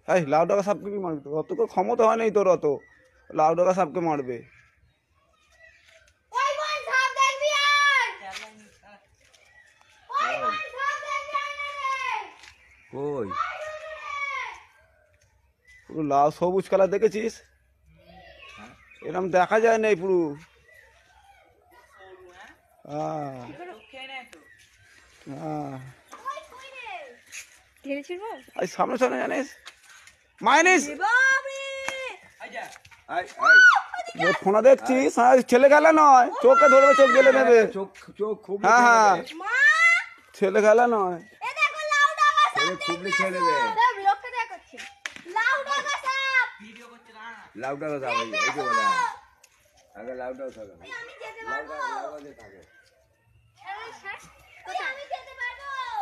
এই লাউ ডাকা সাপকে কি মারবি? তোর অত ক্ষমতা হয় নাই তোর, অত লাউ ডাকা সাপকে মারবে। ওই পুরো লাল সবুজ কালার দেখেছিস? এরকম দেখা যায় না পুরো। সামনে সামনে জানিস মাইনিস ফোনা দেখছিস? ছেলে খেলা নয়, চোখে ধরবে, চোখ গেলে নেবে। হ্যাঁ হ্যাঁ, ছেলে খেলা নয়। লাউডাকা সাপ এই যে বলে আগে লাউডাকা সাপ লাউডাকা থাকে